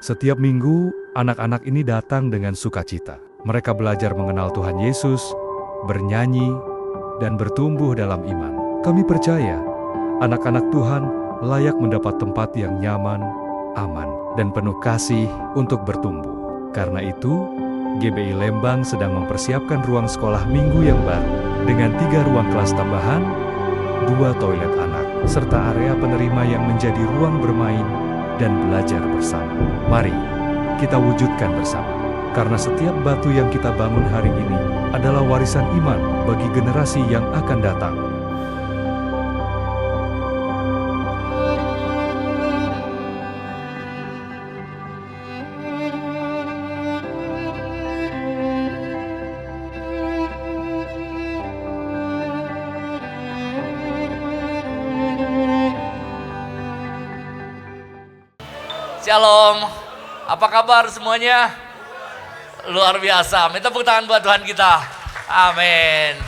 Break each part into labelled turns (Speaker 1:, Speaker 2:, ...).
Speaker 1: Setiap minggu, anak-anak ini datang dengan sukacita. Mereka belajar mengenal Tuhan Yesus, bernyanyi, dan bertumbuh dalam iman. Kami percaya, anak-anak Tuhan layak mendapat tempat yang nyaman, aman, dan penuh kasih untuk bertumbuh. Karena itu, GBI Lembang sedang mempersiapkan ruang sekolah minggu yang baru dengan 3 ruang kelas tambahan, 2 toilet anak, serta area penerima yang menjadi ruang bermain dan belajar bersama. Mari kita wujudkan bersama, karena setiap batu yang kita bangun hari ini adalah warisan iman bagi generasi yang akan datang.
Speaker 2: Shalom, apa kabar semuanya? Luar biasa, minta tepuk tangan buat Tuhan kita. Amin.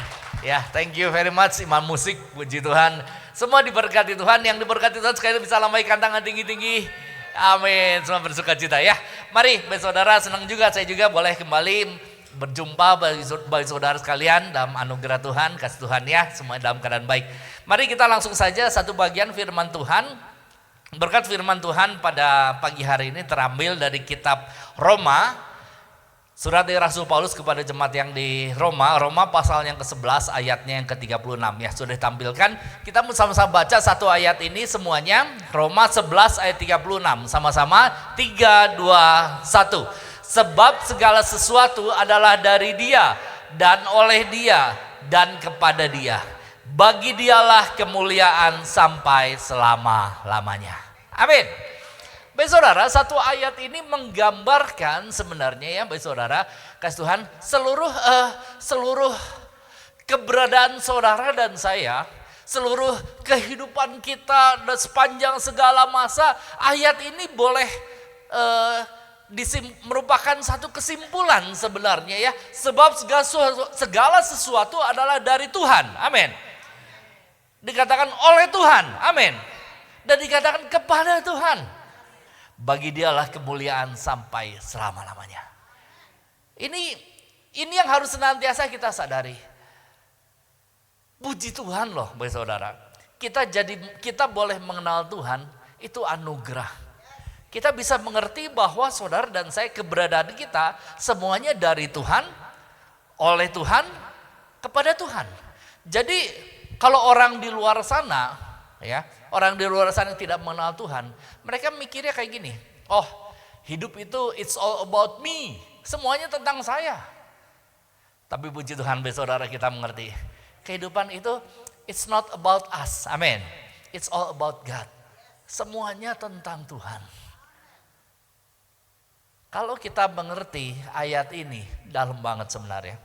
Speaker 2: Ya, thank you very much Imam Musik, puji Tuhan. Semua diberkati Tuhan, yang diberkati Tuhan sekali bisa lambaikan tangan tinggi-tinggi. Amin, semua bersuka cita ya. Mari, baik saudara, senang juga saya juga boleh kembali berjumpa bagi saudara sekalian dalam anugerah Tuhan, kasih Tuhan ya, semua dalam keadaan baik. Mari kita langsung saja satu bagian firman Tuhan. Berkat firman Tuhan pada pagi hari ini terambil dari kitab Roma, surat dari Rasul Paulus kepada jemaat yang di Roma, Roma pasal yang ke-11 ayatnya yang ke-36 ya, sudah ditampilkan. Kita sama-sama baca satu ayat ini semuanya, Roma 11 ayat 36, sama-sama 3, 2, 1. Sebab segala sesuatu adalah dari Dia dan oleh Dia dan kepada Dia. Bagi Dialah kemuliaan sampai selama-lamanya. Amin. Baik saudara, satu ayat ini menggambarkan sebenarnya ya, baik saudara, kasih Tuhan, seluruh keberadaan saudara dan saya, seluruh kehidupan kita dan sepanjang segala masa, ayat ini boleh merupakan satu kesimpulan sebenarnya ya, sebab segala sesuatu adalah dari Tuhan. Amin. Dikatakan oleh Tuhan, amin. Dan dikatakan kepada Tuhan. Bagi Dialah kemuliaan sampai selama-lamanya. Ini yang harus senantiasa kita sadari. Puji Tuhan loh, bagi saudara. Kita boleh mengenal Tuhan, itu anugerah. Kita bisa mengerti bahwa saudara dan saya, keberadaan kita semuanya dari Tuhan, oleh Tuhan, kepada Tuhan. Jadi kalau orang di luar sana, ya, orang di luar sana yang tidak mengenal Tuhan, mereka mikirnya kayak gini, oh hidup itu it's all about me, semuanya tentang saya. Tapi puji Tuhan, saudara, kita mengerti, kehidupan itu it's not about us, amin. It's all about God, semuanya tentang Tuhan. Kalau kita mengerti ayat ini, dalam banget sebenarnya.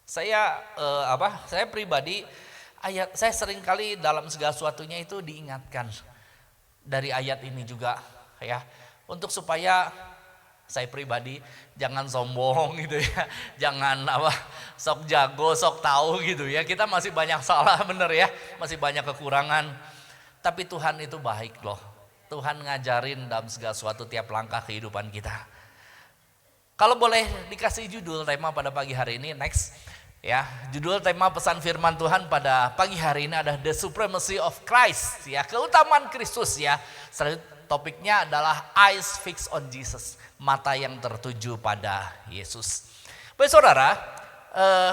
Speaker 2: Saya pribadi, saya seringkali dalam segala sesuatunya itu diingatkan dari ayat ini juga ya, untuk supaya saya pribadi jangan sombong gitu ya, jangan sok jago, sok tahu gitu ya. Kita masih banyak salah, bener ya, masih banyak kekurangan. Tapi Tuhan itu baik loh. Tuhan ngajarin dalam segala sesuatu tiap langkah kehidupan kita. Kalau boleh dikasih judul tema pada pagi hari ini, next. Ya, judul tema pesan firman Tuhan pada pagi hari ini adalah The Supremacy of Christ, ya, keutamaan Kristus ya. Topiknya adalah Eyes Fixed on Jesus, mata yang tertuju pada Yesus. Baik saudara,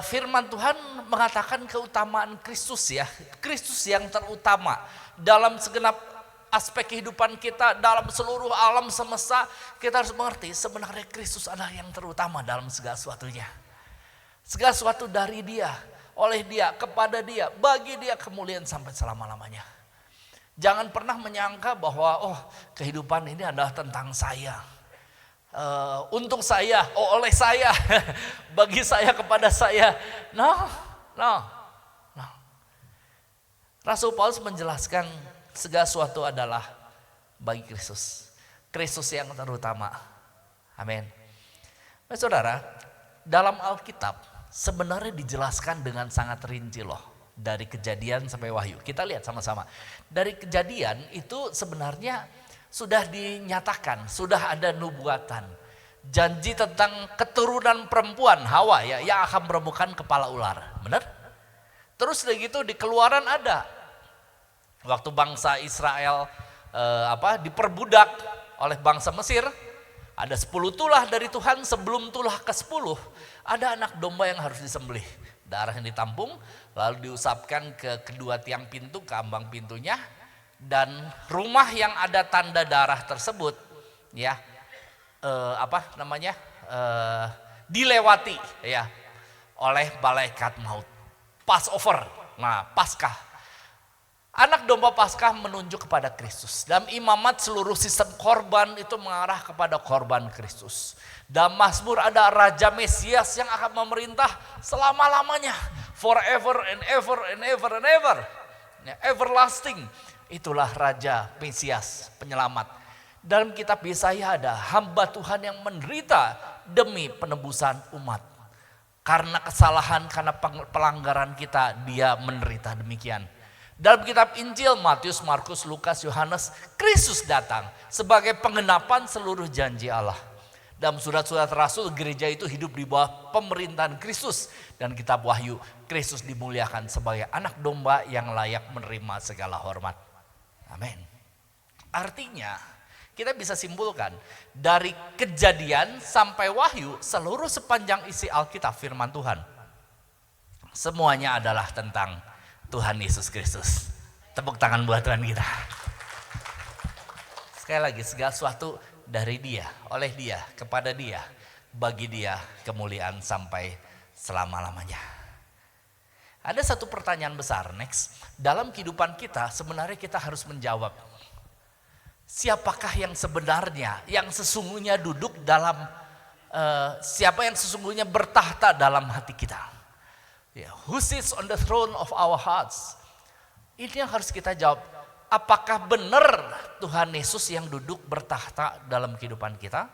Speaker 2: firman Tuhan mengatakan keutamaan Kristus ya, Kristus yang terutama dalam segenap aspek kehidupan kita, dalam seluruh alam semesta. Kita harus mengerti sebenarnya Kristus adalah yang terutama dalam segala sesuatunya. Segala sesuatu dari Dia, oleh Dia, kepada Dia, bagi Dia kemuliaan sampai selama-lamanya. Jangan pernah menyangka bahwa kehidupan ini adalah tentang saya. Untuk saya, oleh saya, bagi saya, kepada saya. No. Rasul Paulus menjelaskan segala sesuatu adalah bagi Kristus. Kristus yang terutama. Amin. Baik saudara, dalam Alkitab sebenarnya dijelaskan dengan sangat rinci loh. Dari Kejadian sampai Wahyu. Kita lihat sama-sama. Dari Kejadian itu sebenarnya sudah dinyatakan, sudah ada nubuatan. Janji tentang keturunan perempuan Hawa ya yang akan meremukkan kepala ular. Benar? Terus udah gitu di Keluaran ada. Waktu bangsa Israel diperbudak oleh bangsa Mesir, ada 10 tulah dari Tuhan. Sebelum tulah ke-10 ada anak domba yang harus disembelih. Darah yang ditampung lalu diusapkan ke kedua tiang pintu, ke ambang pintunya, dan rumah yang ada tanda darah tersebut ya dilewati ya oleh malaikat maut. Passover, Paskah. Anak domba Paskah menunjuk kepada Kristus. Dalam imamat seluruh sistem korban itu mengarah kepada korban Kristus. Dalam Mazmur ada Raja Mesias yang akan memerintah selama-lamanya. Forever and ever and ever and ever. Everlasting. Itulah Raja Mesias, penyelamat. Dalam kitab Yesaya ada hamba Tuhan yang menderita demi penebusan umat. Karena kesalahan, karena pelanggaran kita, dia menderita demikian. Dalam kitab Injil Matius, Markus, Lukas, Yohanes, Kristus datang sebagai penggenapan seluruh janji Allah. Dalam surat-surat Rasul, gereja itu hidup di bawah pemerintahan Kristus. Dan kitab Wahyu, Kristus dimuliakan sebagai anak domba yang layak menerima segala hormat. Amin. Artinya kita bisa simpulkan dari Kejadian sampai Wahyu, seluruh sepanjang isi Alkitab firman Tuhan, semuanya adalah tentang Tuhan Yesus Kristus. Tepuk tangan buat Tuhan kita. Sekali lagi, segala sesuatu dari Dia, oleh Dia, kepada Dia, bagi Dia kemuliaan sampai selama-lamanya. Ada satu pertanyaan besar, next. Dalam kehidupan kita sebenarnya kita harus menjawab, siapakah yang sebenarnya, yang sesungguhnya duduk dalam, siapa yang sesungguhnya bertahta dalam hati kita? Who sits on the throne of our hearts? Ini yang harus kita jawab. Apakah benar Tuhan Yesus yang duduk bertahta dalam kehidupan kita?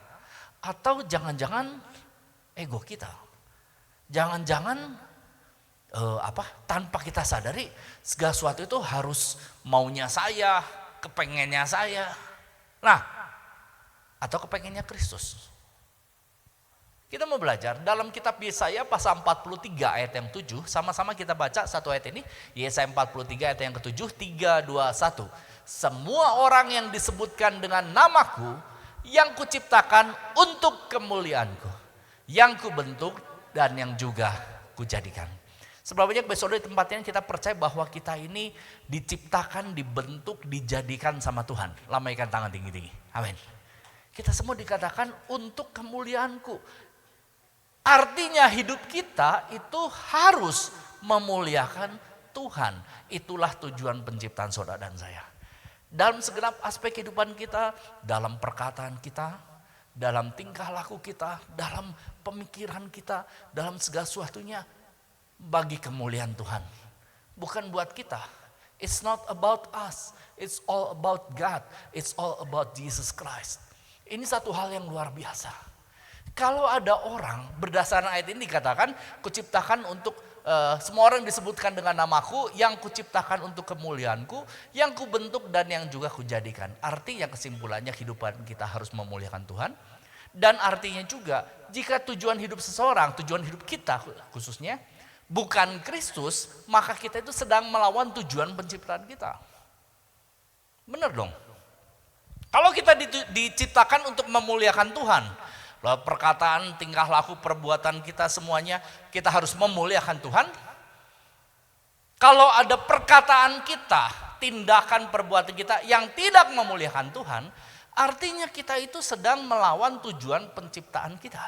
Speaker 2: Atau jangan-jangan ego kita? Jangan-jangan tanpa kita sadari segala sesuatu itu harus maunya saya, kepengennya saya. Nah, atau kepengennya Kristus. Kita mau belajar dalam kitab Yesaya pasal 43 ayat yang 7. Sama-sama kita baca satu ayat ini. Yesaya 43 ayat yang ke-7. 3, 2, 1. Semua orang yang disebutkan dengan namaku, yang kuciptakan untuk kemuliaanku, yang kubentuk dan yang juga kujadikan. Sebabnya besok di tempat ini kita percaya bahwa kita ini diciptakan, dibentuk, dijadikan sama Tuhan. Lambaikan tangan tinggi-tinggi. Amin. Kita semua dikatakan untuk kemuliaanku. Artinya hidup kita itu harus memuliakan Tuhan. Itulah tujuan penciptaan saudara dan saya. Dalam segenap aspek kehidupan kita, dalam perkataan kita, dalam tingkah laku kita, dalam pemikiran kita, dalam segala sesuatunya bagi kemuliaan Tuhan. Bukan buat kita. It's not about us. It's all about God. It's all about Jesus Christ. Ini satu hal yang luar biasa. Kalau ada orang, berdasarkan ayat ini dikatakan, kuciptakan untuk semua orang disebutkan dengan namaku, yang kuciptakan untuk kemuliaanku, yang kubentuk dan yang juga kujadikan. Artinya kesimpulannya kehidupan kita harus memuliakan Tuhan. Dan artinya juga jika tujuan hidup seseorang, tujuan hidup kita khususnya, bukan Kristus, maka kita itu sedang melawan tujuan penciptaan kita. Benar dong? Kalau kita diciptakan untuk memuliakan Tuhan, lalu perkataan, tingkah laku, perbuatan kita semuanya kita harus memuliakan Tuhan. Kalau ada perkataan kita, tindakan, perbuatan kita yang tidak memuliakan Tuhan, artinya kita itu sedang melawan tujuan penciptaan kita.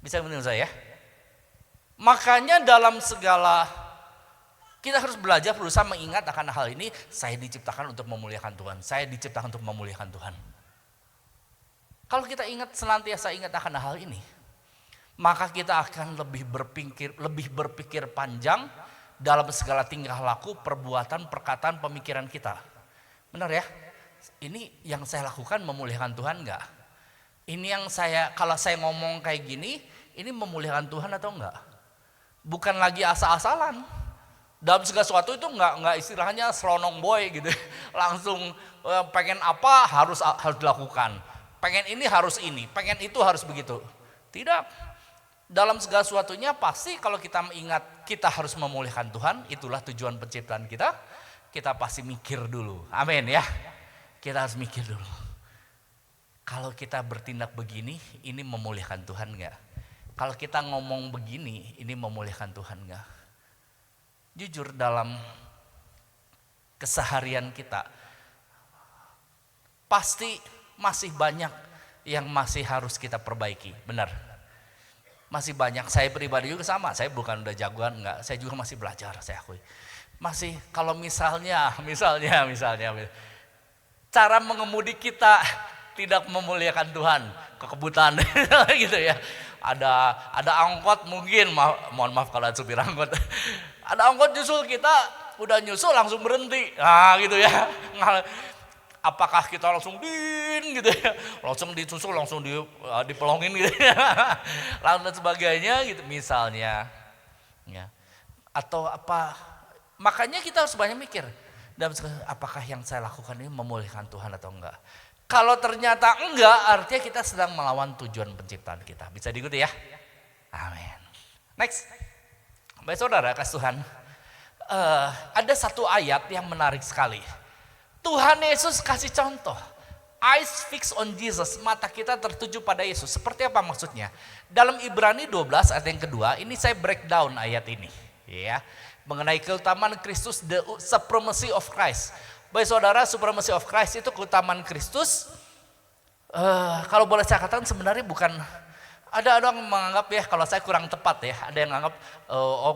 Speaker 2: Bisa menurut saya? Makanya dalam segala, kita harus belajar berusaha mengingat akan hal ini. Saya diciptakan untuk memuliakan Tuhan. Saya diciptakan untuk memuliakan Tuhan. Kalau kita senantiasa ingat akan hal ini, maka kita akan lebih berpikir panjang dalam segala tingkah laku, perbuatan, perkataan, pemikiran kita. Benar ya? Ini yang saya lakukan memuliakan Tuhan enggak? Ini yang kalau saya ngomong kayak gini, ini memuliakan Tuhan atau enggak? Bukan lagi asal-asalan. Dalam segala sesuatu itu nggak istilahnya selonong boy gitu. Langsung pengen apa harus dilakukan. Pengen ini harus ini, pengen itu harus begitu. Tidak. Dalam segala sesuatunya pasti kalau kita mengingat kita harus memuliakan Tuhan, itulah tujuan penciptaan kita. Kita pasti mikir dulu. Amin ya. Kita harus mikir dulu. Kalau kita bertindak begini, ini memuliakan Tuhan enggak? Kalau kita ngomong begini, ini memuliakan Tuhan enggak? Jujur dalam keseharian kita, pasti masih banyak yang masih harus kita perbaiki, benar. Masih banyak, saya pribadi juga sama, saya bukan udah jagoan enggak, saya juga masih belajar, saya akui. Masih kalau misalnya cara mengemudi kita tidak memuliakan Tuhan, kekebutan gitu ya. Ada angkot mungkin, mohon maaf kalau ada supir angkot. Ada angkot nyusul kita, udah nyusul langsung berhenti. Nah gitu ya. Apakah kita langsung gitu ya. Langsung disusul, langsung dipelongin gitu ya. Lalu dan sebagainya gitu misalnya. Ya. Atau apa, makanya kita harus banyak mikir. Apakah yang saya lakukan ini memuliakan Tuhan atau enggak. Kalau ternyata enggak, artinya kita sedang melawan tujuan penciptaan kita. Bisa diikuti ya? Amin. Next. Baik saudara, kasih Tuhan. Ada satu ayat yang menarik sekali. Tuhan Yesus kasih contoh. Eyes fix on Jesus, mata kita tertuju pada Yesus. Seperti apa maksudnya? Dalam Ibrani 12 ayat yang kedua, ini saya breakdown ayat ini. Ya, mengenai keutamaan Kristus, the supremacy of Christ. Baik saudara, supremacy of Christ itu keutamaan Kristus. Kalau boleh saya katakan sebenarnya bukan, ada orang menganggap ya, kalau saya kurang tepat ya, ada yang menganggap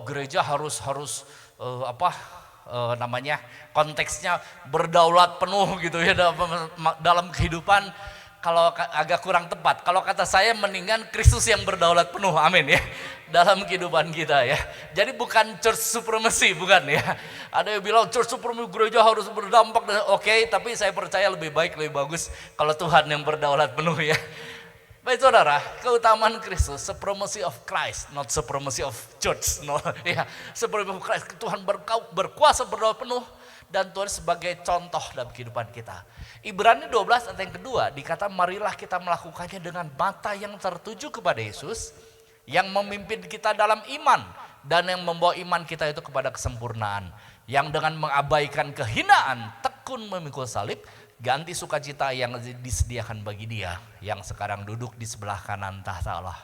Speaker 2: gereja harus konteksnya berdaulat penuh gitu ya dalam kehidupan. Kalau agak kurang tepat, kalau kata saya mendingan Kristus yang berdaulat penuh, amin ya, dalam kehidupan kita ya. Jadi bukan church supremacy, bukan ya. Ada yang bilang church supremacy gereja harus berdampak, oke, tapi saya percaya lebih bagus kalau Tuhan yang berdaulat penuh ya. Baik saudara, keutamaan Kristus, supremacy of Christ, not supremacy of church, no ya. Supremacy of Christ, Tuhan berkuasa berdaulat penuh. Dan Tuhan sebagai contoh dalam kehidupan kita. Ibrani 12 ayat yang kedua dikata marilah kita melakukannya dengan mata yang tertuju kepada Yesus yang memimpin kita dalam iman dan yang membawa iman kita itu kepada kesempurnaan, yang dengan mengabaikan kehinaan tekun memikul salib, ganti sukacita yang disediakan bagi Dia yang sekarang duduk di sebelah kanan tahta Allah.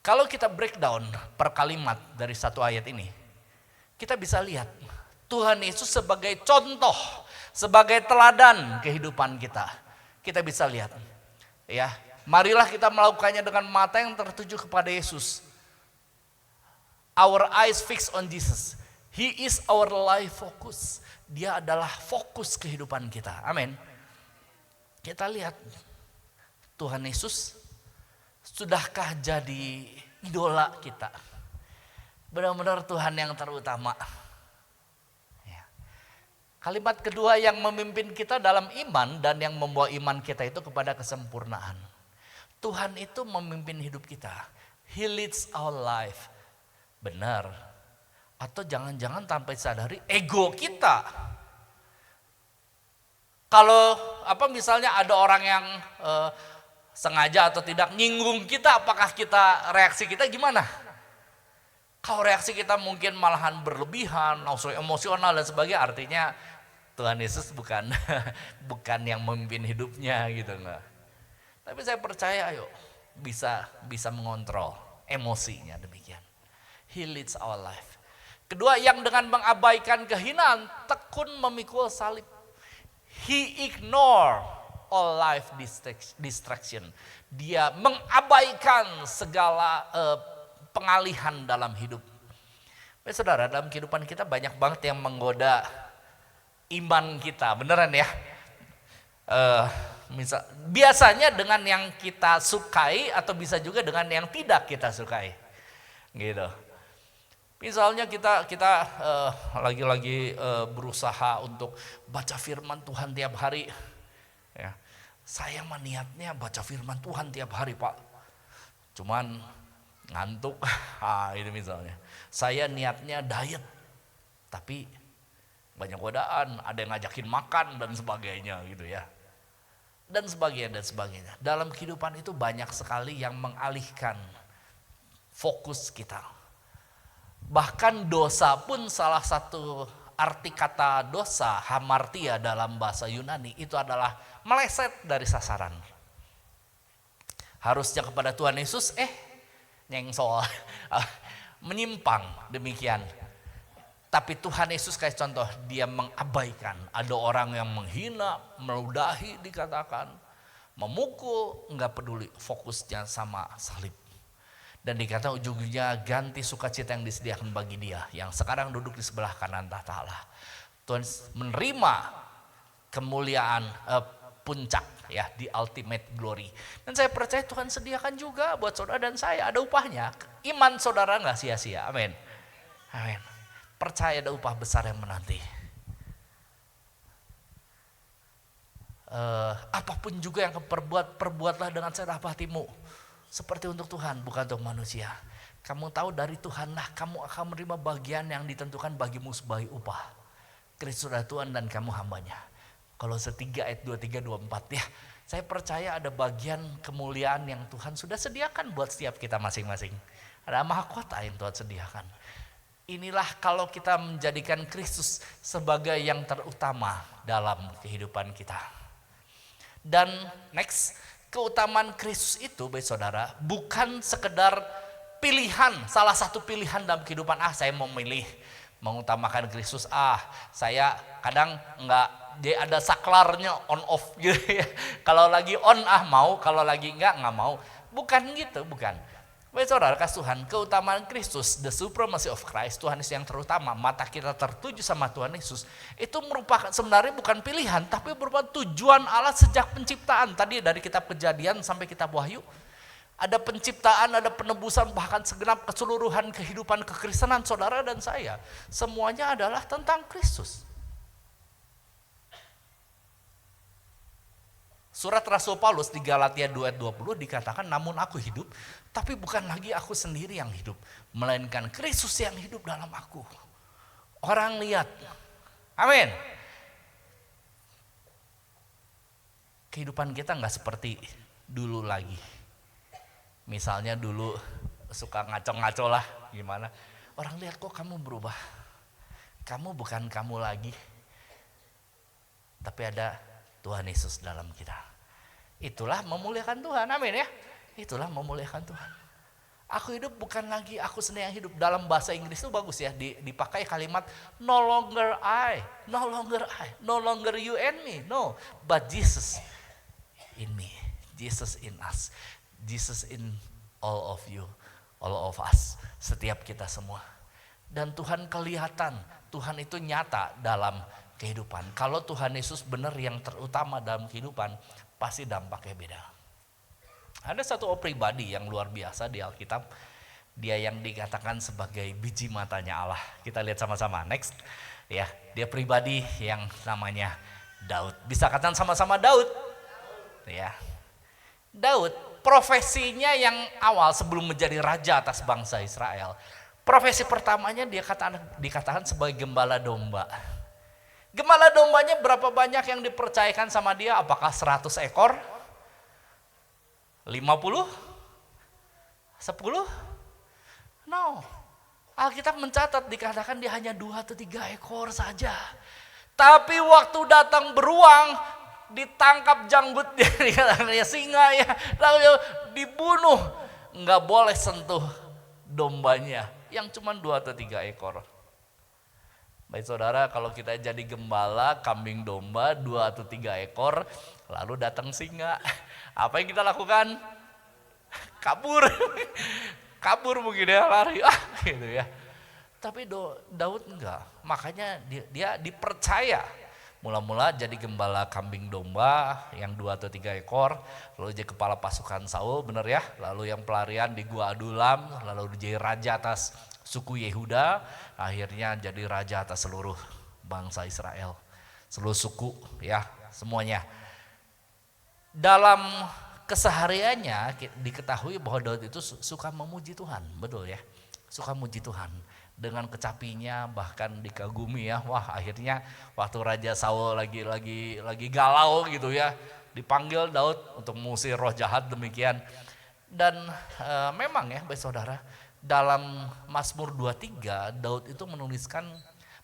Speaker 2: Kalau kita breakdown per kalimat dari satu ayat ini, kita bisa lihat Tuhan Yesus sebagai contoh, sebagai teladan kehidupan kita. Kita bisa lihat, ya, marilah kita melakukannya dengan mata yang tertuju kepada Yesus. Our eyes fixed on Jesus. He is our life focus. Dia adalah fokus kehidupan kita. Amin. Kita lihat Tuhan Yesus sudahkah jadi idola kita? Benar-benar Tuhan yang terutama. Kalimat kedua yang memimpin kita dalam iman dan yang membawa iman kita itu kepada kesempurnaan. Tuhan itu memimpin hidup kita. He leads our life. Benar. Atau jangan-jangan tanpa sadari ego kita. Kalau misalnya ada orang yang sengaja atau tidak nyinggung kita, apakah reaksi kita gimana? Kalau reaksi kita mungkin malahan berlebihan, langsung emosional dan sebagainya, artinya Tuhan Yesus bukan yang memimpin hidupnya gitu enggak. Tapi saya percaya bisa mengontrol emosinya demikian. He leads our life. Kedua, yang dengan mengabaikan kehinaan tekun memikul salib. He ignore all life distraction. Dia mengabaikan segala pengalihan dalam hidup. Saudara, dalam kehidupan kita banyak banget yang menggoda iman kita, beneran ya. Biasanya dengan yang kita sukai atau bisa juga dengan yang tidak kita sukai, gitu. Misalnya kita lagi berusaha untuk baca firman Tuhan tiap hari. Ya, saya mah niatnya baca firman Tuhan tiap hari Pak, cuman ngantuk, itu misalnya. Saya niatnya diet, Tapi banyak godaan, ada yang ngajakin makan dan sebagainya gitu ya. Dan sebagainya. Dalam kehidupan itu banyak sekali yang mengalihkan fokus kita. Bahkan dosa pun salah satu arti kata dosa, hamartia dalam bahasa Yunani itu adalah meleset dari sasaran. Harusnya kepada Tuhan Yesus, nyengsol, menyimpang demikian. Tapi Tuhan Yesus kayak contoh, dia mengabaikan. Ada orang yang menghina, meludahi dikatakan, memukul, enggak peduli, fokusnya sama salib. Dan dikatakan ujung-ujungnya ganti sukacita yang disediakan bagi dia, yang sekarang duduk di sebelah kanan tahta Allah. Tuhan menerima kemuliaan puncak ya, di ultimate glory. Dan saya percaya Tuhan sediakan juga buat saudara dan saya, ada upahnya. Iman saudara enggak sia-sia, amin. Amin. Percaya ada upah besar yang menanti. Apapun juga yang kau perbuat, perbuatlah dengan segenap hatimu. Seperti untuk Tuhan, bukan untuk manusia. Kamu tahu dari Tuhanlah kamu akan menerima bagian yang ditentukan bagimu sebagai upah. Kristus adalah Tuhan dan kamu hambanya. Kolose 3 ayat 23, 24 ya. Saya percaya ada bagian kemuliaan yang Tuhan sudah sediakan buat setiap kita masing-masing. Ada mahkota yang Tuhan sediakan. Inilah kalau kita menjadikan Kristus sebagai yang terutama dalam kehidupan kita. Dan next, keutamaan Kristus itu baik saudara bukan sekedar pilihan, salah satu pilihan dalam kehidupan. Saya mau milih mengutamakan Kristus. Saya kadang enggak, dia ada saklarnya on off gitu ya. Kalau lagi on mau, kalau lagi enggak mau. Bukan gitu, bukan. Baik saudara kasih Tuhan, keutamaan Kristus, the supremacy of Christ, Tuhan Yesus yang terutama, mata kita tertuju sama Tuhan Yesus, itu merupakan sebenarnya bukan pilihan, tapi merupakan tujuan Allah sejak penciptaan. Tadi dari kitab Kejadian sampai kitab Wahyu, ada penciptaan, ada penebusan, bahkan segenap keseluruhan kehidupan kekristenan saudara dan saya, semuanya adalah tentang Kristus. Surat Rasul Paulus di Galatia 2 ayat 20 dikatakan, namun aku hidup, tapi bukan lagi aku sendiri yang hidup, melainkan Kristus yang hidup dalam aku. Orang lihat, amin. Kehidupan kita gak seperti dulu lagi. Misalnya dulu suka ngaco-ngaco lah, gimana. Orang lihat kok kamu berubah. Kamu bukan kamu lagi. Tapi ada Tuhan Yesus dalam kita. Itulah memuliakan Tuhan, amin ya. Itulah memuliakan Tuhan. Aku hidup bukan lagi aku sendiri yang hidup. Dalam bahasa Inggris itu bagus ya, dipakai kalimat no longer I, no longer you and me, no, but Jesus in me, Jesus in us, Jesus in all of you, all of us, setiap kita semua. Dan Tuhan kelihatan, Tuhan itu nyata dalam kehidupan. Kalau Tuhan Yesus benar yang terutama dalam kehidupan, pasti dampaknya beda. Ada satu pribadi yang luar biasa di Alkitab, dia yang dikatakan sebagai biji matanya Allah. Kita lihat sama-sama, next. Ya, dia pribadi yang namanya Daud. Bisa katakan sama-sama Daud. Ya. Daud, profesinya yang awal sebelum menjadi raja atas bangsa Israel. Profesi pertamanya dia dikatakan sebagai gembala domba. Gembala dombanya berapa banyak yang dipercayakan sama dia? Apakah 100 ekor? 50? 10? No. Alkitab mencatat dikatakan dia hanya 2 atau 3 ekor saja. Tapi waktu datang beruang, ditangkap janggut dia, dikatakan dia singa ya, lalu dibunuh. Enggak boleh sentuh dombanya yang cuma 2 atau 3 ekor. Baik saudara, kalau kita jadi gembala kambing domba 2 atau 3 ekor, lalu datang singa, apa yang kita lakukan? Kabur. Kabur mungkin ya, lari gitu ya. Tapi Daud enggak, makanya dia dipercaya. Mula-mula jadi gembala kambing domba yang 2 atau 3 ekor, lalu jadi kepala pasukan Saul, benar ya. Lalu yang pelarian di Gua Adulam, lalu jadi raja atas suku Yehuda, akhirnya jadi raja atas seluruh bangsa Israel, seluruh suku ya, semuanya. Dalam kesehariannya diketahui bahwa Daud itu suka memuji Tuhan, betul ya, suka memuji Tuhan. dengan kecapinya bahkan dikagumi ya. Wah, akhirnya waktu Raja Saul lagi galau gitu ya, dipanggil Daud untuk mengusir roh jahat demikian. Dan memang ya baik saudara, dalam Mazmur 23 Daud itu menuliskan,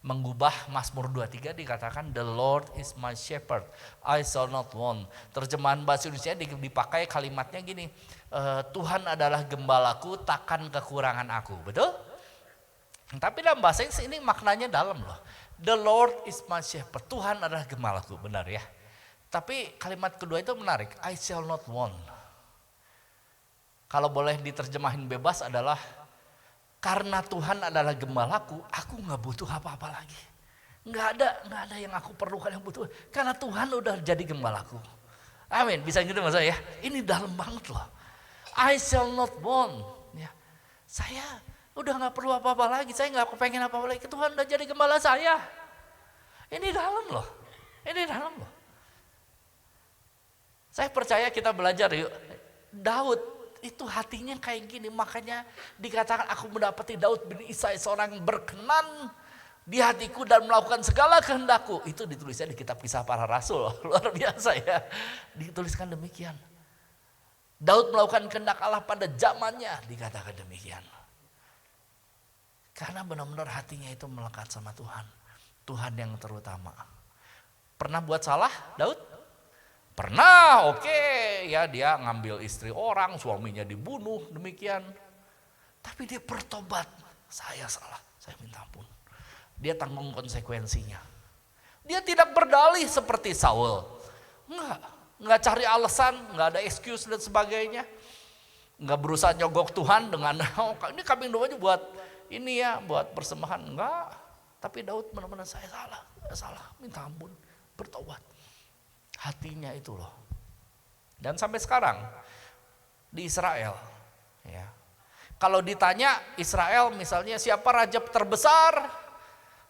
Speaker 2: mengubah Mazmur 23 dikatakan the Lord is my shepherd, I shall not want. Terjemahan bahasa Indonesia dipakai kalimatnya gini, Tuhan adalah gembalaku, takkan kekurangan aku. Betul? Tapi dalam bahasa Inggris ini maknanya dalam loh. The Lord is my shepherd, Tuhan adalah gembalaku, benar ya. Tapi kalimat kedua itu menarik, I shall not want. Kalau boleh diterjemahin bebas adalah, karena Tuhan adalah gembalaku, aku gak butuh apa-apa lagi. Gak ada yang aku perlukan, yang butuh. Karena Tuhan udah jadi gembalaku. Amin, bisa gitu mas saya. Ini dalam banget loh. I shall not want. Ya. Saya udah gak perlu apa-apa lagi, saya gak pengen apa-apa lagi. Tuhan udah jadi gembala saya. Ini dalam loh. Ini dalam loh. Saya percaya kita belajar yuk. Daud itu hatinya kayak gini, makanya dikatakan aku mendapati Daud bin Isai seorang berkenan di hatiku dan melakukan segala kehendakku. Itu ditulisnya di kitab Kisah Para Rasul, luar biasa ya. Dituliskan demikian. Daud melakukan kehendak Allah pada zamannya, dikatakan demikian. Karena benar-benar hatinya itu melekat sama Tuhan. Tuhan yang terutama. Pernah buat salah Daud? Pernah, oke, ya dia ngambil istri orang, suaminya dibunuh, demikian. Tapi dia bertobat, saya salah, saya minta ampun. Dia tanggung konsekuensinya. Dia tidak berdalih seperti Saul. Enggak cari alasan, enggak ada excuse dan sebagainya. Enggak berusaha nyogok Tuhan dengan, oh, ini kambing doanya buat ini ya, buat persembahan. Enggak, tapi Daud benar-benar saya salah, minta ampun, bertobat. Hatinya itu loh. Dan sampai sekarang di Israel ya. Kalau ditanya Israel misalnya siapa raja terbesar?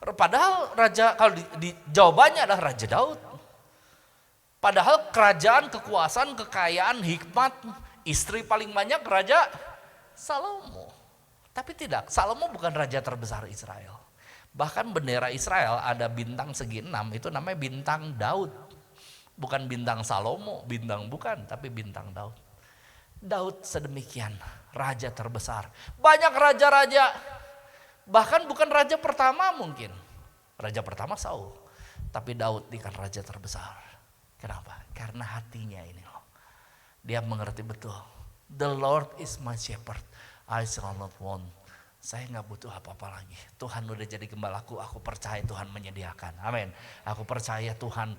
Speaker 2: Padahal raja, kalau di jawabannya adalah Raja Daud. Padahal kerajaan, kekuasaan, kekayaan, hikmat, istri paling banyak Raja Salomo. Tapi tidak, Salomo bukan raja terbesar Israel. Bahkan bendera Israel ada bintang segi 6, itu namanya bintang Daud. Bukan bintang Salomo, bintang bukan, tapi bintang Daud. Daud sedemikian, raja terbesar. Banyak raja-raja, bahkan bukan raja pertama mungkin. Raja pertama Saul, tapi Daud ikan raja terbesar. Kenapa? Karena hatinya ini loh. Dia mengerti betul. The Lord is my shepherd, I shall not want. Saya gak butuh apa-apa lagi. Tuhan udah jadi gembalaku, aku percaya Tuhan menyediakan. Amin. Aku percaya Tuhan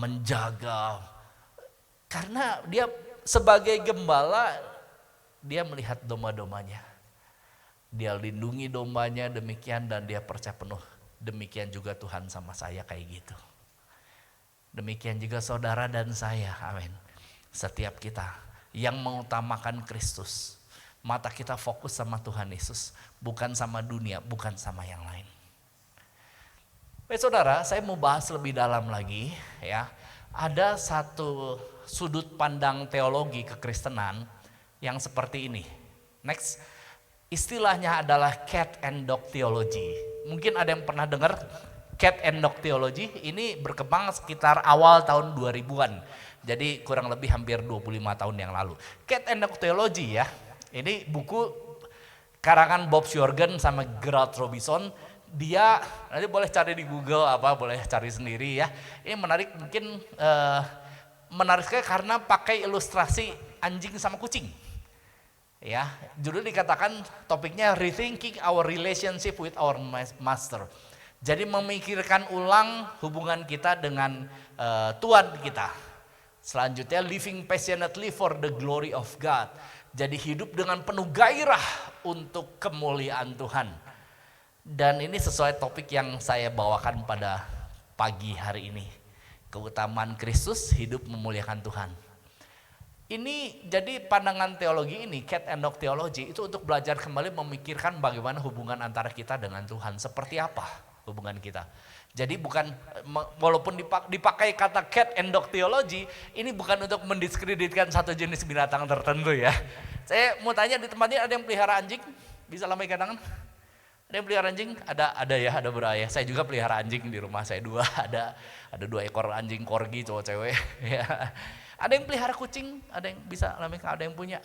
Speaker 2: menjaga. Karena dia sebagai gembala, dia melihat domba-dombanya. Dia lindungi dombanya demikian dan dia percaya penuh. Demikian juga Tuhan sama saya kayak gitu. Demikian juga saudara dan saya. Amin. Setiap kita yang mengutamakan Kristus. Mata kita fokus sama Tuhan Yesus, bukan sama dunia, bukan sama yang lain. Baik saudara, saya mau bahas lebih dalam lagi ya. Ada satu sudut pandang teologi kekristenan yang seperti ini. Next, istilahnya adalah cat and dog theology. Mungkin ada yang pernah dengar cat and dog theology, ini berkembang sekitar awal tahun 2000-an. Jadi kurang lebih hampir 25 tahun yang lalu. Cat and dog theology ya. Ini buku karangan Bob Sjorgen sama Gerald Robinson. Dia nanti boleh cari di Google boleh cari sendiri ya. Ini menarik, mungkin menarik sekali karena pakai ilustrasi anjing sama kucing. Ya, judul dikatakan topiknya Rethinking Our Relationship with Our Master. Jadi memikirkan ulang hubungan kita dengan Tuhan kita. Selanjutnya living passionately for the glory of God. Jadi hidup dengan penuh gairah untuk kemuliaan Tuhan. Dan ini sesuai topik yang saya bawakan pada pagi hari ini. Keutamaan Kristus, hidup memuliakan Tuhan. Ini jadi pandangan teologi ini, cat and dog theology, itu untuk belajar kembali memikirkan bagaimana hubungan antara kita dengan Tuhan. Seperti apa hubungan kita. Jadi bukan, walaupun dipakai kata cat and dog theology, ini bukan untuk mendiskreditkan satu jenis binatang tertentu ya. Saya mau tanya, di tempat ini ada yang pelihara anjing? Bisa lambaikan tangan? Ada yang pelihara anjing? Ada ya, ada beraya. Saya juga pelihara anjing di rumah saya dua. Ada 2 ekor anjing corgi cowok cewek. Ya. Ada yang pelihara kucing? Ada yang bisa Lameka? Ada yang punya?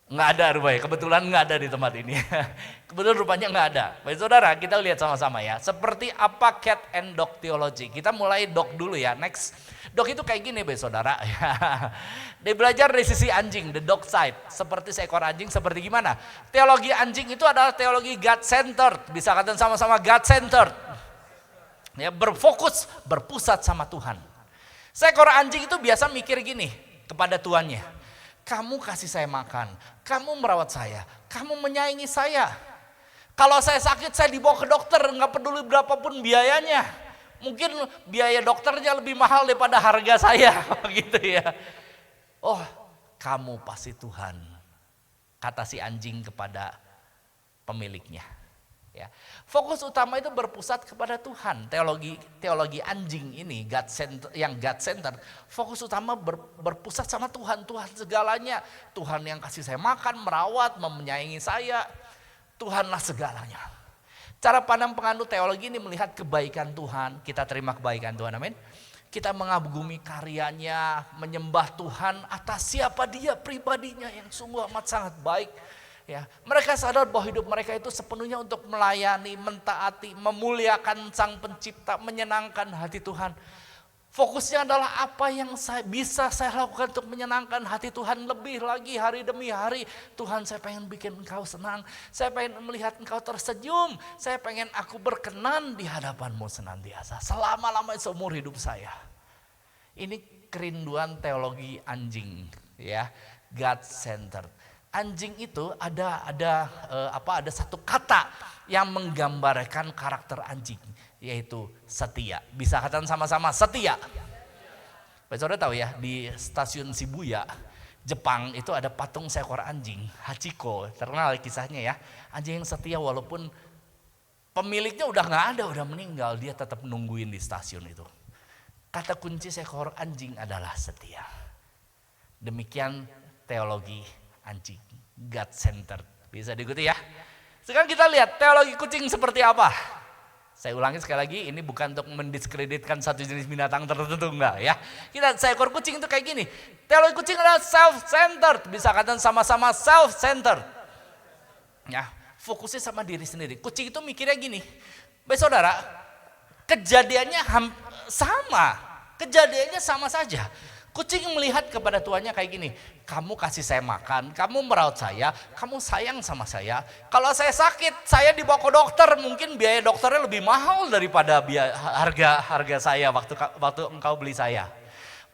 Speaker 2: Nggak ada rupanya, kebetulan nggak ada di tempat ini. Kebetulan rupanya nggak ada. Baik saudara, kita lihat sama-sama ya. Seperti apa cat and dog theology. Kita mulai dog dulu ya, next. Dog itu kayak gini baik saudara. Dia belajar dari sisi anjing, the dog side. Seperti seekor anjing, seperti gimana? Teologi anjing itu adalah teologi God-centered. Bisa katakan sama-sama God-centered. Ya, berfokus, berpusat sama Tuhan. Seekor anjing itu biasa mikir gini kepada tuannya. Kamu kasih saya makan, kamu merawat saya, kamu menyayangi saya. Kalau saya sakit saya dibawa ke dokter, nggak peduli berapapun biayanya. Mungkin biaya dokternya lebih mahal daripada harga saya, gitu ya. Oh, kamu pasti Tuhan, kata si anjing kepada pemiliknya. Ya. Fokus utama itu berpusat kepada Tuhan. Teologi anjing ini God center, fokus utama berpusat sama Tuhan. Tuhan segalanya. Tuhan yang kasih saya makan, merawat, menyayangi saya. Tuhanlah segalanya. Cara pandang penganut teologi ini melihat kebaikan Tuhan. Kita terima kebaikan Tuhan, amin. Kita mengagumi karyanya, menyembah Tuhan atas siapa dia pribadinya yang sungguh amat sangat baik. Ya, mereka sadar bahwa hidup mereka itu sepenuhnya untuk melayani, mentaati, memuliakan Sang Pencipta, menyenangkan hati Tuhan. Fokusnya adalah apa yang bisa saya lakukan untuk menyenangkan hati Tuhan lebih lagi hari demi hari. Tuhan, saya pengen bikin engkau senang, saya pengen melihat engkau tersenyum, saya pengen aku berkenan di hadapanmu senantiasa, selama-lamanya seumur hidup saya. Ini kerinduan teologi anjing, ya, God centered. Anjing itu ada satu kata yang menggambarkan karakter anjing, yaitu setia. Bisa katakan sama-sama setia. Saudara tahu ya, di stasiun Shibuya, Jepang itu ada patung seekor anjing, Hachiko, terkenal kisahnya ya. Anjing yang setia walaupun pemiliknya udah nggak ada, udah meninggal, dia tetap nungguin di stasiun itu. Kata kunci seekor anjing adalah setia. Demikian teologi anjing, God centered. Bisa diikuti ya. Sekarang kita lihat teologi kucing seperti apa. Saya ulangi sekali lagi, ini bukan untuk mendiskreditkan satu jenis binatang tertentu, enggak ya. Seekor kucing itu kayak gini. Teologi kucing adalah self-centered. Bisa katakan sama-sama self-centered. Ya, fokusnya sama diri sendiri. Kucing itu mikirnya gini. Baik saudara, kejadiannya sama. Kejadiannya sama saja. Kucing melihat kepada tuannya kayak gini, kamu kasih saya makan, kamu merawat saya, kamu sayang sama saya. Kalau saya sakit, saya dibawa ke dokter, mungkin biaya dokternya lebih mahal daripada harga saya waktu engkau beli saya.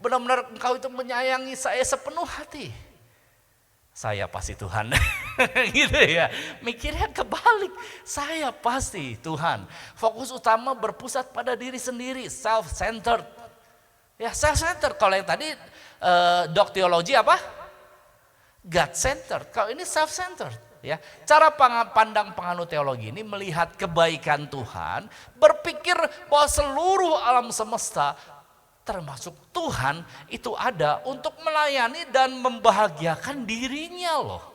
Speaker 2: Benar-benar engkau itu menyayangi saya sepenuh hati. Saya pasti Tuhan, gitu ya. Mikirnya kebalik, saya pasti Tuhan. Fokus utama berpusat pada diri sendiri, self-centered. Ya, self-centered. Kalau yang tadi dog theology apa? God-centered. Kalau ini self-centered. Ya, cara pandang penganut teologi ini melihat kebaikan Tuhan, berpikir bahwa seluruh alam semesta, termasuk Tuhan, itu ada untuk melayani dan membahagiakan dirinya loh.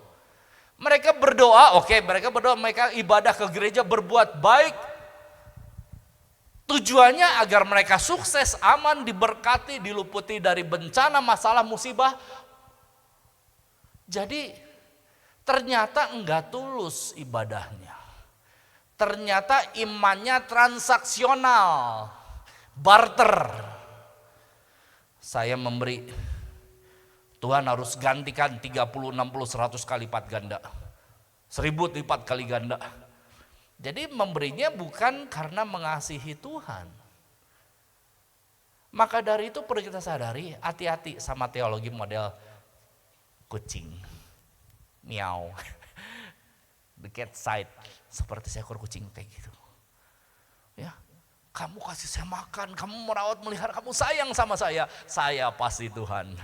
Speaker 2: Mereka berdoa, mereka ibadah ke gereja, berbuat baik. Tujuannya agar mereka sukses, aman, diberkati, diluputi dari bencana, masalah, musibah. Jadi ternyata enggak tulus ibadahnya. Ternyata imannya transaksional, barter. Saya memberi, Tuhan harus gantikan 30, 60, 100 kali lipat ganda. 1000 lipat kali ganda. Jadi memberinya bukan karena mengasihi Tuhan. Maka dari itu perlu kita sadari, hati-hati sama teologi model kucing, miau, the cat side, seperti seekor kucing kayak gitu. Ya, kamu kasih saya makan, kamu merawat, melihara, kamu sayang sama saya pasti Tuhan.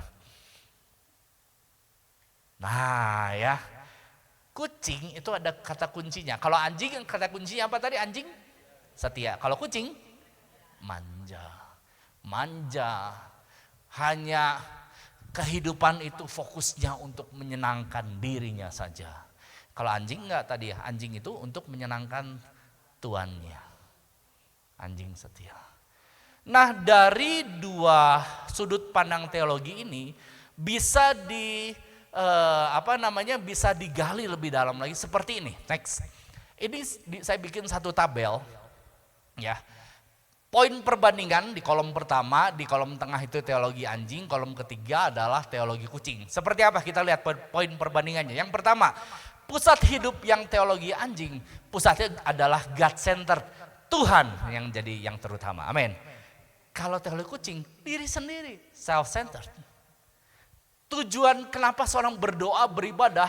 Speaker 2: Nah ya. Kucing itu ada kata kuncinya. Kalau anjing kata kuncinya apa tadi? Anjing setia. Kalau kucing manja. Manja. Hanya kehidupan itu fokusnya untuk menyenangkan dirinya saja. Kalau anjing enggak tadi ya, anjing itu untuk menyenangkan tuannya. Anjing setia. Nah, dari dua sudut pandang teologi ini bisa bisa digali lebih dalam lagi seperti ini. Next. Ini saya bikin satu tabel ya. Poin perbandingan di kolom pertama, di kolom tengah itu teologi anjing, kolom ketiga adalah teologi kucing. Seperti apa? Kita lihat poin perbandingannya. Yang pertama, pusat hidup yang teologi anjing, pusatnya adalah God center, Tuhan yang jadi yang terutama. Amin. Kalau teologi kucing, diri sendiri, self centered. Tujuan kenapa seorang berdoa, beribadah,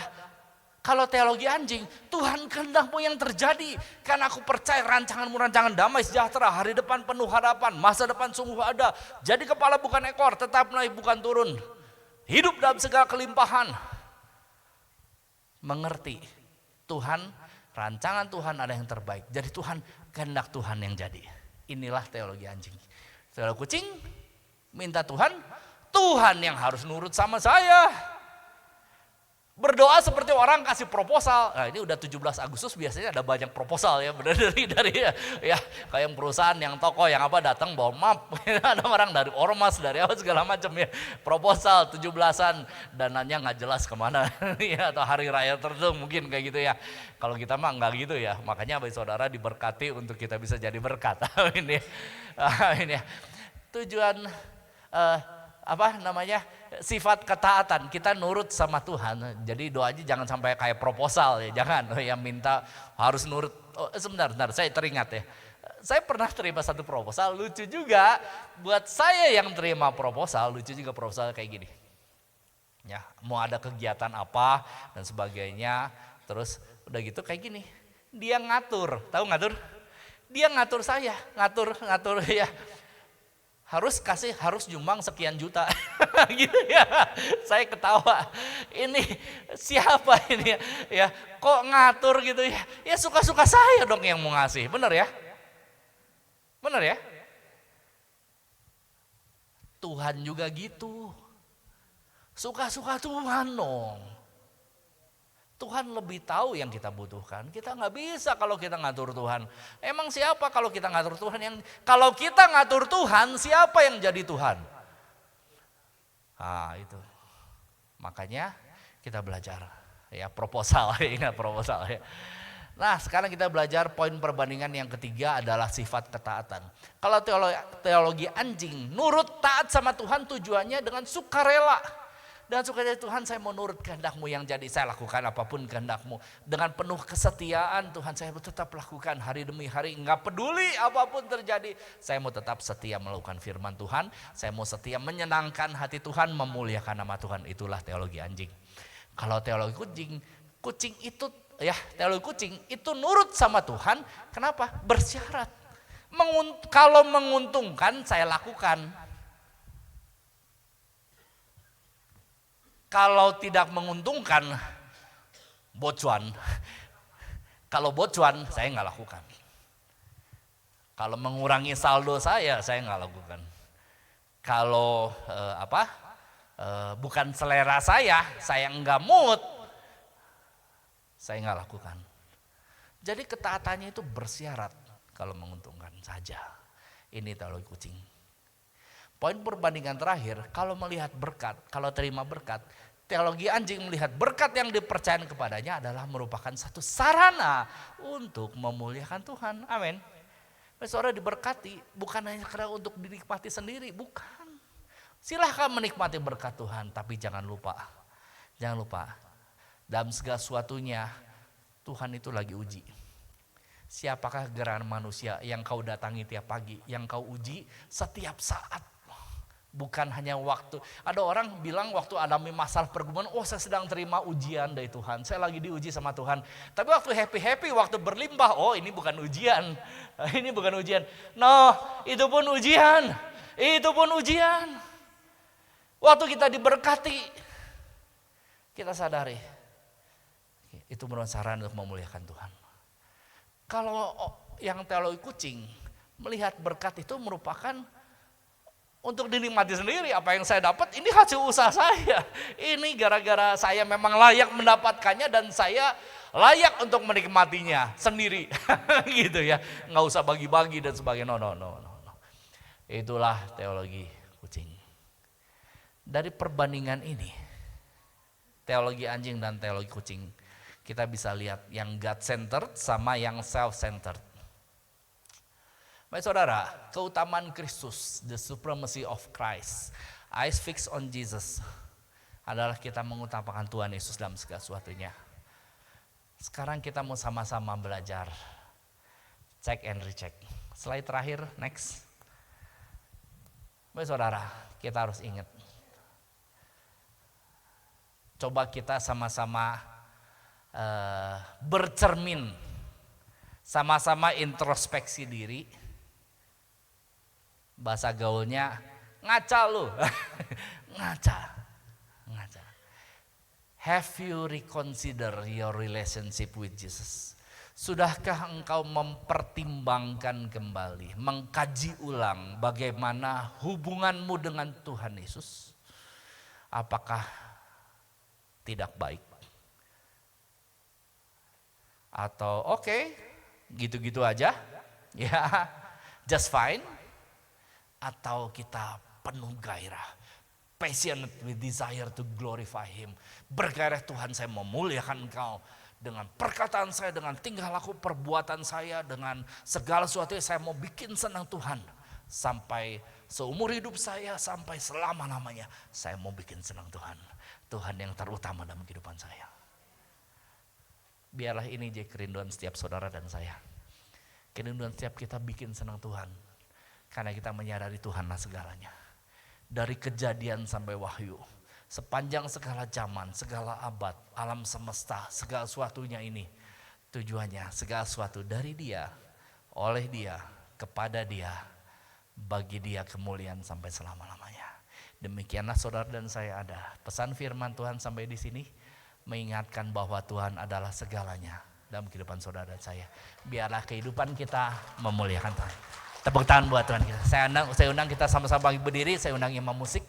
Speaker 2: kalau teologi anjing, Tuhan kehendak-Mu yang terjadi. Karena aku percaya rancangan-Mu rancangan damai sejahtera, hari depan penuh harapan, masa depan sungguh ada. Jadi kepala bukan ekor, tetap naik bukan turun. Hidup dalam segala kelimpahan. Mengerti Tuhan, rancangan Tuhan ada yang terbaik. Jadi Tuhan, kehendak Tuhan yang jadi. Inilah teologi anjing. Teologi kucing, minta Tuhan yang harus nurut sama saya. Berdoa seperti orang kasih proposal. Nah, ini udah 17 Agustus biasanya ada banyak proposal ya, benar dari ya kayak perusahaan yang toko yang apa datang bawa map. Ada orang dari ormas, dari apa segala macam ya. Proposal 17-an, dananya nggak jelas kemana ya, atau hari raya tertentu mungkin kayak gitu ya. Kalau kita mah nggak gitu ya. Makanya bagi saudara diberkati untuk kita bisa jadi berkat. Ini ya. Tujuan sifat ketaatan, kita nurut sama Tuhan. Jadi doanya jangan sampai kayak proposal ya, jangan yang minta harus nurut. Sebentar, saya teringat ya. Saya pernah terima satu proposal, lucu juga. Buat saya yang terima proposal, lucu juga proposal kayak gini. Ya, mau ada kegiatan apa dan sebagainya, terus udah gitu kayak gini. Dia ngatur, tahu ngatur? Dia ngatur saya, ngatur ya. Harus nyumbang sekian juta gitu ya. Saya ketawa, ini siapa ini ya, kok ngatur gitu ya. Ya suka-suka saya dong yang mau ngasih, bener ya. Tuhan juga gitu, suka-suka Tuhan dong. Tuhan lebih tahu yang kita butuhkan. Kita nggak bisa kalau kita ngatur Tuhan. Emang siapa kalau kita ngatur Tuhan? Kalau kita ngatur Tuhan, siapa yang jadi Tuhan? Ah itu. Makanya kita belajar ya proposal, ingat proposal ya. Nah sekarang kita belajar poin perbandingan yang ketiga adalah sifat ketaatan. Kalau teologi anjing, nurut taat sama Tuhan tujuannya dengan sukarela. Dan sukacita Tuhan, saya mau nurut kehendak-Mu yang jadi, saya lakukan apapun kehendak-Mu. Dengan penuh kesetiaan Tuhan, saya mau tetap lakukan hari demi hari, enggak peduli apapun terjadi. Saya mau tetap setia melakukan firman Tuhan, saya mau setia menyenangkan hati Tuhan, memuliakan nama Tuhan. Itulah teologi anjing. Kalau teologi kucing itu ya, teologi kucing itu nurut sama Tuhan. Kenapa? Bersyarat. Kalau menguntungkan saya lakukan. Kalau tidak menguntungkan, bocuan. Kalau bocuan, saya nggak lakukan. Kalau mengurangi saldo saya nggak lakukan. Kalau bukan selera saya nggak mood, saya nggak lakukan. Jadi ketaatannya itu bersyarat kalau menguntungkan saja. Ini teologi kucing. Poin perbandingan terakhir, kalau melihat berkat, kalau terima berkat, teologi anjing melihat berkat yang dipercayakan kepadanya adalah merupakan satu sarana untuk memuliakan Tuhan. Amin. Saudara diberkati bukan hanya karena untuk dinikmati sendiri, bukan. Silahkan menikmati berkat Tuhan, tapi jangan lupa dalam segala sesuatunya Tuhan itu lagi uji. Siapakah gerangan manusia yang kau datangi tiap pagi, yang kau uji setiap saat. Bukan hanya waktu. Ada orang bilang waktu alami masalah pergumulan, saya sedang terima ujian dari Tuhan. Saya lagi diuji sama Tuhan. Tapi waktu happy, waktu berlimpah, ini bukan ujian. Ini bukan ujian. No, itu pun ujian. Itu pun ujian. Waktu kita diberkati, kita sadari itu merupakan sarana untuk memuliakan Tuhan. Kalau yang teologi kucing melihat berkat itu merupakan untuk dinikmati sendiri. Apa yang saya dapat ini hasil usaha saya. Ini gara-gara saya memang layak mendapatkannya dan saya layak untuk menikmatinya sendiri. Gitu ya, nggak usah bagi-bagi dan sebagainya. No. Itulah teologi kucing. Dari perbandingan ini, teologi anjing dan teologi kucing, kita bisa lihat yang God-centered sama yang self-centered. Baik saudara, keutamaan Kristus, the supremacy of Christ, eyes fixed on Jesus, adalah kita mengutamakan Tuhan Yesus dalam segala sesuatunya. Sekarang kita mau sama-sama belajar check and recheck. Slide terakhir, next. Baik saudara, kita harus ingat, coba kita sama-sama bercermin, sama-sama introspeksi diri. Bahasa gaulnya ngaca lu. Ngaca. Have you reconsider your relationship with Jesus? Sudahkah engkau mempertimbangkan kembali, mengkaji ulang bagaimana hubunganmu dengan Tuhan Yesus? Apakah tidak baik? Atau oke, gitu-gitu aja, ya, just fine? Atau kita penuh gairah, passionate with desire to glorify Him. Bergairah, Tuhan, saya memuliakan Engkau dengan perkataan saya, dengan tingkah laku perbuatan saya, dengan segala sesuatu saya mau bikin senang Tuhan. Sampai seumur hidup saya, sampai selama-lamanya saya mau bikin senang Tuhan. Tuhan yang terutama dalam kehidupan saya. Biarlah ini jadi kerinduan setiap saudara dan saya. Kerinduan setiap kita bikin senang Tuhan. Karena kita menyadari Tuhanlah segalanya. Dari Kejadian sampai Wahyu, sepanjang segala zaman, segala abad, alam semesta, segala sesuatunya ini, tujuannya segala sesuatu dari Dia, oleh Dia, kepada Dia, bagi Dia kemuliaan sampai selama-lamanya. Demikianlah saudara dan saya ada. Pesan firman Tuhan sampai di sini mengingatkan bahwa Tuhan adalah segalanya dalam kehidupan saudara dan saya. Biarlah kehidupan kita memuliakan Tuhan. Tepuk tangan buat Tuhan kita. Saya undang kita sama-sama berdiri, saya undang imam musik.